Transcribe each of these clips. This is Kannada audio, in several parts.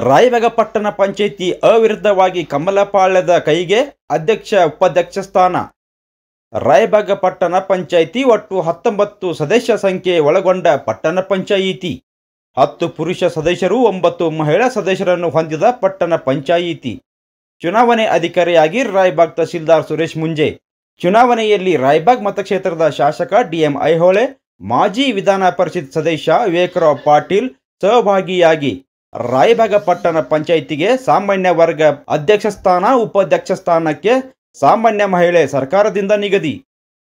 ರಾಯಬಾಗ ಪಟ್ಟಣ ಪಂಚಾಯಿತಿ ಅವಿರುದ್ಧವಾಗಿ ಕಮಲಪಾಳ್ಯದ ಕೈಗೆ ಅಧ್ಯಕ್ಷ ಉಪಾಧ್ಯಕ್ಷ ಸ್ಥಾನ. ರಾಯಬಾಗ ಪಟ್ಟಣ ಪಂಚಾಯಿತಿ ಒಟ್ಟು 19 ಸದಸ್ಯ ಸಂಖ್ಯೆ ಒಳಗೊಂಡ ಪಟ್ಟಣ ಪಂಚಾಯಿತಿ. 10 ಪುರುಷ ಸದಸ್ಯರು 9 ಮಹಿಳಾ ಸದಸ್ಯರನ್ನು ಹೊಂದಿದ ಪಟ್ಟಣ ಪಂಚಾಯಿತಿ. ಚುನಾವಣೆ ಅಧಿಕಾರಿಯಾಗಿ ರಾಯಬಾಗ್ ತಹಸೀಲ್ದಾರ್ ಸುರೇಶ್ ಮುಂಜೆ. ಚುನಾವಣೆಯಲ್ಲಿ ರಾಯಬಾಗ್ ಮತಕ್ಷೇತ್ರದ ಶಾಸಕ ಡಿಎಂ ಐಹೊಳೆ, ಮಾಜಿ ವಿಧಾನ ಪರಿಷತ್ ಸದಸ್ಯ ವಿವೇಕರಾವ್ ಪಾಟೀಲ್ ಸಹಭಾಗಿಯಾಗಿ ರಾಯಬಾಗ ಪಟ್ಟಣ ಪಂಚಾಯಿತಿಗೆ ಸಾಮಾನ್ಯ ವರ್ಗ ಅಧ್ಯಕ್ಷ ಸ್ಥಾನ, ಉಪಾಧ್ಯಕ್ಷ ಸ್ಥಾನಕ್ಕೆ ಸಾಮಾನ್ಯ ಮಹಿಳೆ ಸರ್ಕಾರದಿಂದ ನಿಗದಿ.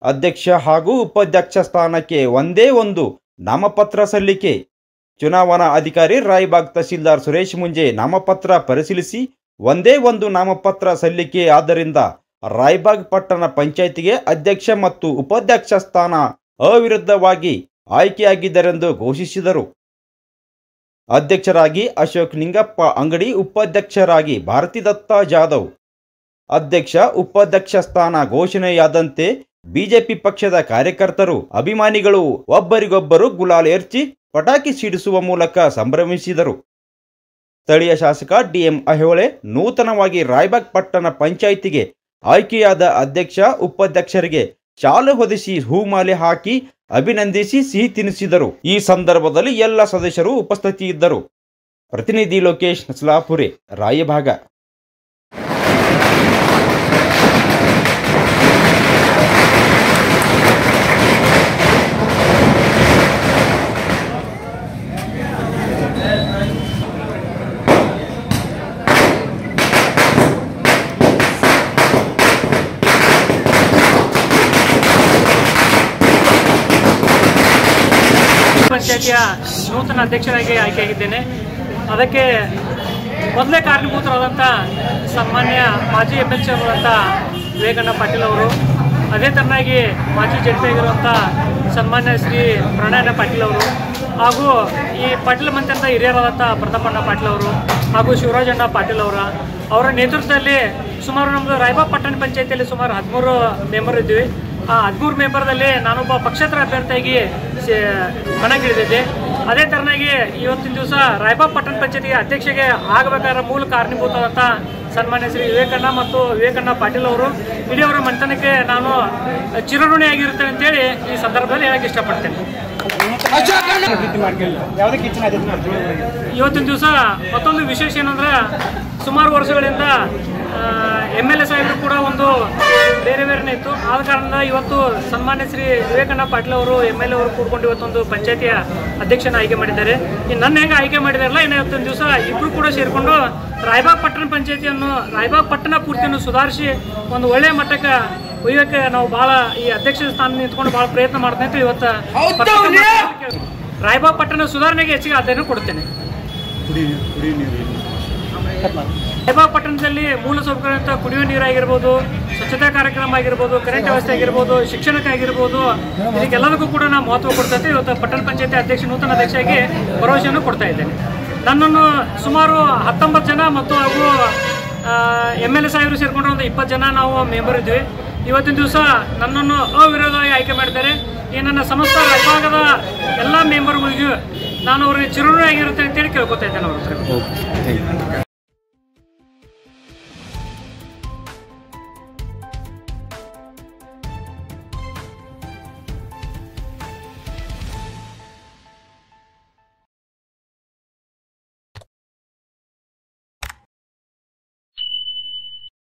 ಅಧ್ಯಕ್ಷ ಹಾಗೂ ಉಪಾಧ್ಯಕ್ಷ ಸ್ಥಾನಕ್ಕೆ ಒಂದೇ ಒಂದು ನಾಮಪತ್ರ ಸಲ್ಲಿಕೆ. ಚುನಾವಣಾ ಅಧಿಕಾರಿ ರಾಯಬಾಗ್ ತಹಸೀಲ್ದಾರ್ ಸುರೇಶ್ ಮುಂಜೆ ನಾಮಪತ್ರ ಪರಿಶೀಲಿಸಿ ಒಂದೇ ಒಂದು ನಾಮಪತ್ರ ಸಲ್ಲಿಕೆ ಆದ್ದರಿಂದ ರಾಯಬಾಗ್ ಪಟ್ಟಣ ಪಂಚಾಯಿತಿಗೆ ಅಧ್ಯಕ್ಷ ಮತ್ತು ಉಪಾಧ್ಯಕ್ಷ ಸ್ಥಾನ ಅವಿರುದ್ಧವಾಗಿ ಆಯ್ಕೆಯಾಗಿದ್ದರೆಂದು ಘೋಷಿಸಿದರು. ಅಧ್ಯಕ್ಷರಾಗಿ ಅಶೋಕ್ ನಿಂಗಪ್ಪ ಅಂಗಡಿ, ಉಪಾಧ್ಯಕ್ಷರಾಗಿ ಭಾರತಿ ದತ್ತ ಜಾಧವ್. ಅಧ್ಯಕ್ಷ ಉಪಾಧ್ಯಕ್ಷ ಸ್ಥಾನ ಘೋಷಣೆಯಾದಂತೆ ಬಿಜೆಪಿ ಪಕ್ಷದ ಕಾರ್ಯಕರ್ತರು, ಅಭಿಮಾನಿಗಳು ಒಬ್ಬರಿಗೊಬ್ಬರು ಗುಲಾಲ್ ಏರ್ಚಿ ಪಟಾಕಿ ಸಿಡಿಸುವ ಮೂಲಕ ಸಂಭ್ರಮಿಸಿದರು. ಸ್ಥಳೀಯ ಶಾಸಕ ಡಿಎಂ ಐಹೊಳೆ ನೂತನವಾಗಿ ರಾಯಬಾಗ್ ಪಟ್ಟಣ ಪಂಚಾಯಿತಿಗೆ ಆಯ್ಕೆಯಾದ ಅಧ್ಯಕ್ಷ ಉಪಾಧ್ಯಕ್ಷರಿಗೆ ಶಾಲು ಹೊದಿಸಿ ಹೂಮಾಲೆ ಹಾಕಿ ಅಭಿನಂದಿಸಿ ಸಿಹಿ ತಿನ್ನಿಸಿದರು. ಈ ಸಂದರ್ಭದಲ್ಲಿ ಎಲ್ಲ ಸದಸ್ಯರು ಉಪಸ್ಥಿತಿಯಿದ್ದರು. ಪ್ರತಿನಿಧಿ ಲೋಕೇಶ್ ನಸಲಾಪುರೆ, ರಾಯಬಾಗ. ಪಂಚಾಯತಿಯ ನೂತನ ಅಧ್ಯಕ್ಷರಾಗಿ ಆಯ್ಕೆಯಾಗಿದ್ದೇನೆ. ಅದಕ್ಕೆ ಮೊದಲೇ ಕಾರಣೀಭೂತರಾದಂಥ ಸನ್ಮಾನ್ಯ ಮಾಜಿ MLC ಆದಂಥ ವಿವೇಕಣ್ಣ ಪಾಟೀಲ್ ಅವರು, ಅದೇ ತರನಾಗಿ ಮಾಜಿ ಜಡ್ಪಿ ಆಗಿರುವಂಥ ಸನ್ಮಾನ್ಯ ಶ್ರೀ ಪ್ರಣಯಣ್ಣ ಪಾಟೀಲ್ ಅವರು, ಹಾಗೂ ಈ ಪಾಟೀಲ್ ಮಂತ್ರಿಯಂಥ ಹಿರಿಯರಾದಂಥ ಪ್ರತಾಪಣ್ಣ ಪಾಟೀಲ್ ಅವರು ಹಾಗೂ ಶಿವರಾಜಣ್ಣ ಪಾಟೀಲ್ ಅವರ ನೇತೃತ್ವದಲ್ಲಿ ಸುಮಾರು ನಮ್ಮದು ರಾಯಬಾಗ್ ಪಟ್ಟಣ ಪಂಚಾಯತಿಯಲ್ಲಿ ಸುಮಾರು 13 ಮೆಂಬರ್ ಇದ್ದೀವಿ. ಆ 13 ಮೆಂಬರ್ದಲ್ಲಿ ನಾನೊಬ್ಬ ಪಕ್ಷೇತರ ಅಭ್ಯರ್ಥಿಯಾಗಿ ಕಣಕ್ಕಿಳಿದಿದ್ದೆ. ಅದೇ ತರನಾಗಿ ಇವತ್ತಿನ ದಿವಸ ರಾಯಬಾಗ್ ಪಟ್ಟಣ ಪಂಚಾಯತಿಗೆ ಅಧ್ಯಕ್ಷಗೆ ಆಗಬೇಕಾದ ಮೂಲ ಕಾರಣೀಭೂತವಾದಂಥ ಸನ್ಮಾನ್ಯ ಶ್ರೀ ವಿವೇಕಣ್ಣ ಮತ್ತು ವಿವೇಕಣ್ಣ ಪಾಟೀಲ್ ಅವರು, ಇಡೀ ಅವರ ಮಂಥನಕ್ಕೆ ನಾನು ಚಿರಋಣಿಯಾಗಿರುತ್ತೇನೆ ಅಂತೇಳಿ ಈ ಸಂದರ್ಭದಲ್ಲಿ ಹೇಳಕ್ಕೆ ಇಷ್ಟಪಡ್ತೇನೆ. ಇವತ್ತಿನ ದಿವಸ ಮತ್ತೊಂದು ವಿಶೇಷ ಏನಂದ್ರೆ, ಸುಮಾರು ವರ್ಷಗಳಿಂದ MLA ಸಾಹೇಬರು ಕೂಡ ಒಂದು ಬೇರೆನೇ ಇತ್ತು. ಆದ ಕಾರಣದಿಂದ ಇವತ್ತು ಸನ್ಮಾನ್ಯ ಶ್ರೀ ವಿವೇಕಣ್ಣ ಪಾಟೀಲ್ ಅವರು MLA ಅವರು ಕೂಡ್ಕೊಂಡು ಇವತ್ತೊಂದು ಪಂಚಾಯತಿಯ ಅಧ್ಯಕ್ಷನ ಆಯ್ಕೆ ಮಾಡಿದ್ದಾರೆ. ಇನ್ನು ನನ್ನ ಹೇಗೆ ಆಯ್ಕೆ ಮಾಡಿದಾರಲ್ಲ, ಇನ್ನು ಇವತ್ತೊಂದು ದಿವಸ ಇಬ್ಬರು ಕೂಡ ಸೇರಿಕೊಂಡು ರಾಯಬಾಗ್ ಪಟ್ಟಣ ಪಂಚಾಯತಿಯನ್ನು, ರಾಯಬಾಗ್ ಪಟ್ಟಣ ಪೂರ್ತಿಯನ್ನು ಸುಧಾರಿಸಿ ಒಂದು ಒಳ್ಳೆಯ ಮಟ್ಟಕ್ಕೆ ಒಯ್ಯೋಕ್ಕೆ ನಾವು ಭಾಳ ಈ ಅಧ್ಯಕ್ಷ ಸ್ಥಾನ ನಿಂತ್ಕೊಂಡು ಭಾಳ ಪ್ರಯತ್ನ ಮಾಡ್ತೇನೆ ಅಂತ ಇವತ್ತು ರಾಯಬಾಗ್ ಪಟ್ಟಣ ಸುಧಾರಣೆಗೆ ಹೆಚ್ಚಿಗೆ ಆದ್ಯತೆ ಕೊಡ್ತೇನೆ. ರಾಯಬಾಗ್ ಪಟ್ಟಣದಲ್ಲಿ ಮೂಲಸೌಕರ್ಯ ಅಂತ ಕುಡಿಯುವ ನೀರಾಗಿರ್ಬೋದು, ಸ್ವಚ್ಛತಾ ಕಾರ್ಯಕ್ರಮ ಆಗಿರ್ಬೋದು, ಕರೆಂಟ್ ವ್ಯವಸ್ಥೆ ಆಗಿರ್ಬೋದು, ಶಿಕ್ಷಣಕ್ಕಾಗಿರ್ಬೋದು, ಇದಕ್ಕೆಲ್ಲದಕ್ಕೂ ಕೂಡ ನಾನು ಮಹತ್ವ ಕೊಡ್ತೈತೆ. ಇವತ್ತು ಪಟ್ಟಣ ಪಂಚಾಯತಿ ಅಧ್ಯಕ್ಷ, ನೂತನ ಅಧ್ಯಕ್ಷರಾಗಿ ಭರವಸೆಯನ್ನು ಕೊಡ್ತಾ ಇದ್ದೇನೆ. ನನ್ನನ್ನು ಸುಮಾರು 19 ಜನ ಮತ್ತು ಹಾಗೂ MLA ಸಾಹೇಬರು ಸೇರಿಕೊಂಡು ಒಂದು 20 ಜನ ನಾವು ಮೆಂಬರ್ ಇದ್ವಿ. ಇವತ್ತಿನ ದಿವಸ ನನ್ನನ್ನು ಅವಿರೋಧವಾಗಿ ಆಯ್ಕೆ ಮಾಡಿದ್ದಾರೆ. ಈ ನನ್ನ ಸಮಸ್ತ ರಾಯಬಾಗದ ಎಲ್ಲ ಮೆಂಬರ್ಗಳಿಗೂ ನಾನು ಅವ್ರಿಗೆ ಚಿರಋಣಿಯಾಗಿರುತ್ತೆ ಅಂತೇಳಿ ಕೇಳ್ಕೊತಾ ಇದ್ದೇನೆ ಅವ್ರ ಹತ್ರ.